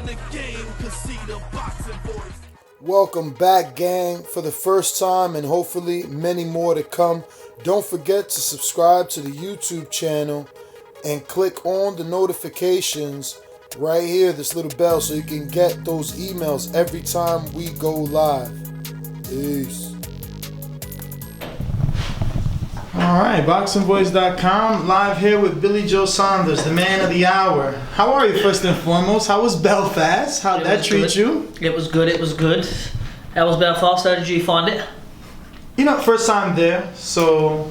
the game can see the boxing voice. Welcome back, gang, for the first time and hopefully many more to come. Don't forget to subscribe to the YouTube channel and click on the notifications right here, this little bell, so you can get those emails every time we go live. Peace. Alright, BoxingVoice.com, live here with Billy Joe Saunders, the man of the hour. How are you, first and foremost? How was Belfast? How'd that treat you? It was good, it was good. How was Belfast? How did you find it? You know, first time there, so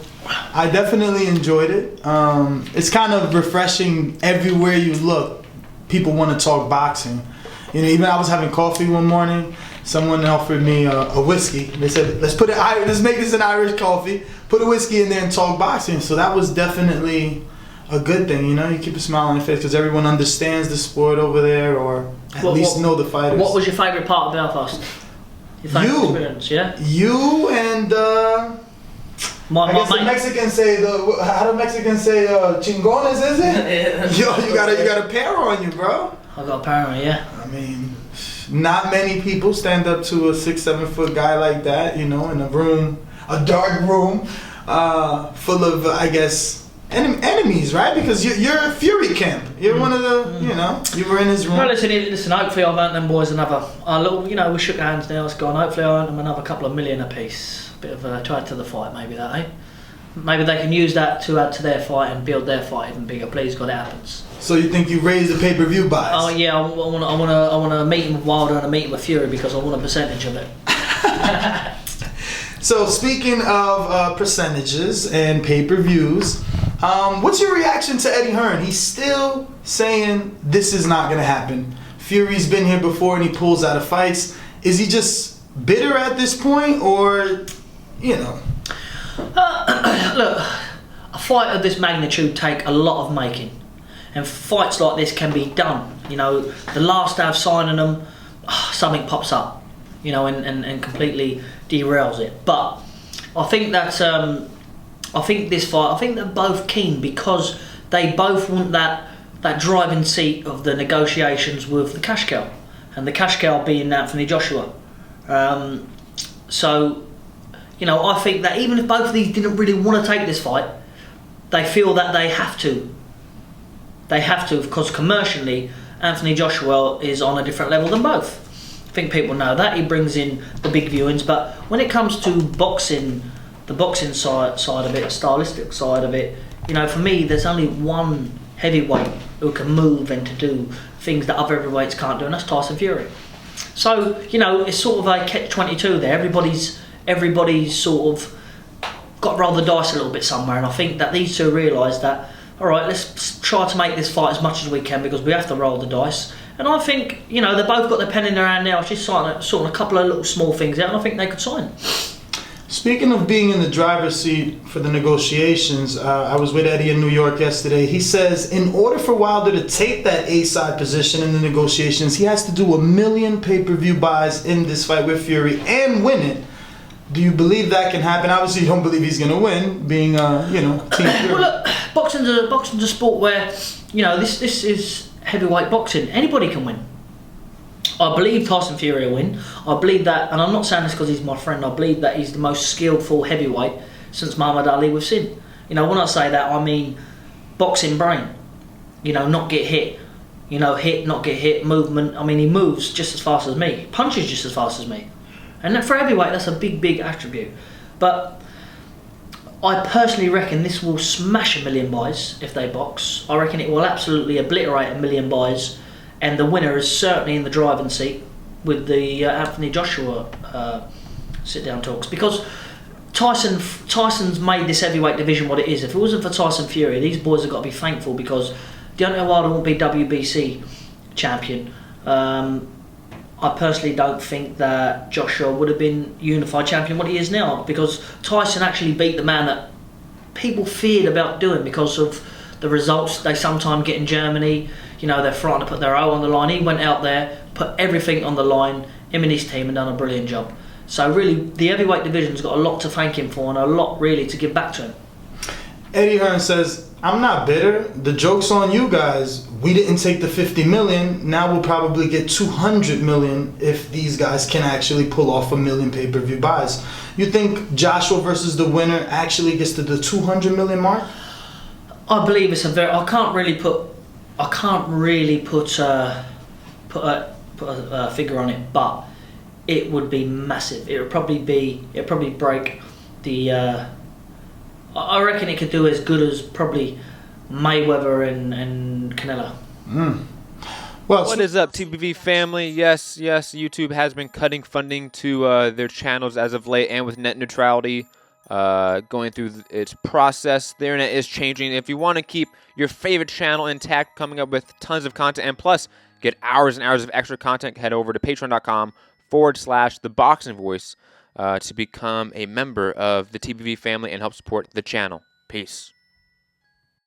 I definitely enjoyed it. It's kind of refreshing everywhere you look. People want to talk boxing. You know, even I was having coffee one morning. Someone offered me a whiskey. They said, let's make this an Irish coffee. Put a whiskey in there and talk boxing. So that was definitely a good thing, you know. You keep a smile on your face because everyone understands the sport over there, or at least know the fighters. What was your favourite part of Belfast? Your favourite experience, yeah? You and I guess the Mexicans say how do Mexicans say chingones, is it? Yo, you got a pair on you, bro. I got a pair on, yeah. I mean, not many people stand up to a 6-7 foot guy like that, you know, in a room, a dark room, full of, I guess, enemies, right? Because you're a Fury camp. You're one of the, you know, you were in his room. Well, listen. Hopefully, I've earned them boys another. You know, we shook hands now. It's gone. Hopefully, I earned them another couple of million apiece. Bit of to add to the fight, maybe that, eh? Maybe they can use that to add to their fight and build their fight even bigger. Please God, it happens. So you think you raised the pay-per-view buys? Oh yeah, I want to meet him with Wilder and a meeting with Fury because I want a percentage of it. So speaking of percentages and pay-per-views, what's your reaction to Eddie Hearn? He's still saying this is not going to happen. Fury's been here before and he pulls out of fights. Is he just bitter at this point, or, you know? Look, a fight of this magnitude take a lot of making, and fights like this can be done. You know, the last day of signing them, something pops up, you know, and completely derails it. But I think that this fight, I think they're both keen because they both want that driving seat of the negotiations with the cash cow, and the cash cow being Anthony Joshua. So, you know, I think that even if both of these didn't really want to take this fight, they feel that they have to. They have to, because commercially, Anthony Joshua is on a different level than both. I think people know that. He brings in the big viewings, but when it comes to boxing, the boxing side of it, stylistic side of it, you know, for me, there's only one heavyweight who can move and to do things that other heavyweights can't do, and that's Tyson Fury. So, you know, it's sort of a catch-22 there. Everybody's sort of got to roll the dice a little bit somewhere, and I think that these two realise that, all right, let's try to make this fight as much as we can because we have to roll the dice. And I think, you know, they've both got their pen in their hand now. It's just sorting a couple of little small things out, and I think they could sign. Speaking of being in the driver's seat for the negotiations, I was with Eddie in New York yesterday. He says in order for Wilder to take that A-side position in the negotiations, he has to do 1 million pay-per-view buys in this fight with Fury and win it. Do you believe that can happen? Obviously, you don't believe he's going to win, being, you know, Team Fury. Well, look, boxing's a sport where, you know, this is heavyweight boxing. Anybody can win. I believe Tyson Fury will win. I believe that, and I'm not saying this because he's my friend, I believe that he's the most skillful heavyweight since Muhammad Ali we've seen. You know, when I say that, I mean boxing brain. You know, not get hit. You know, hit, not get hit, movement. I mean, he moves just as fast as me. Punches just as fast as me. And for heavyweight, that's a big, big attribute. But I personally reckon this will smash 1 million buys if they box. I reckon it will absolutely obliterate 1 million buys. And the winner is certainly in the driving seat with the Anthony Joshua sit-down talks. Because Tyson's made this heavyweight division what it is. If it wasn't for Tyson Fury, these boys have got to be thankful because Deontay Wilder won't be WBC champion. I personally don't think that Joshua would have been unified champion what he is now, because Tyson actually beat the man that people feared about doing because of the results they sometimes get in Germany. You know, they're frightened to put their O on the line. He went out there, put everything on the line, him and his team, and done a brilliant job. So really, the heavyweight division's got a lot to thank him for and a lot really to give back to him. Eddie Hearn says, I'm not bitter. The joke's on you guys. We didn't take the 50 million. Now we'll probably get 200 million if these guys can actually pull off a million pay-per-view buys. You think Joshua versus the winner actually gets to the 200 million mark? I believe it's a very. I can't really put a figure on it, but it would be massive. It would probably break the. I reckon it could do as good as probably Mayweather and Canelo. Well, What is up, TBV family? Yes, YouTube has been cutting funding to their channels as of late, and with net neutrality going through its process, the internet is changing. If you want to keep your favorite channel intact, coming up with tons of content, and plus get hours and hours of extra content, head over to patreon.com/ThaBoxingVoice to become a member of the TBV family and help support the channel. Peace.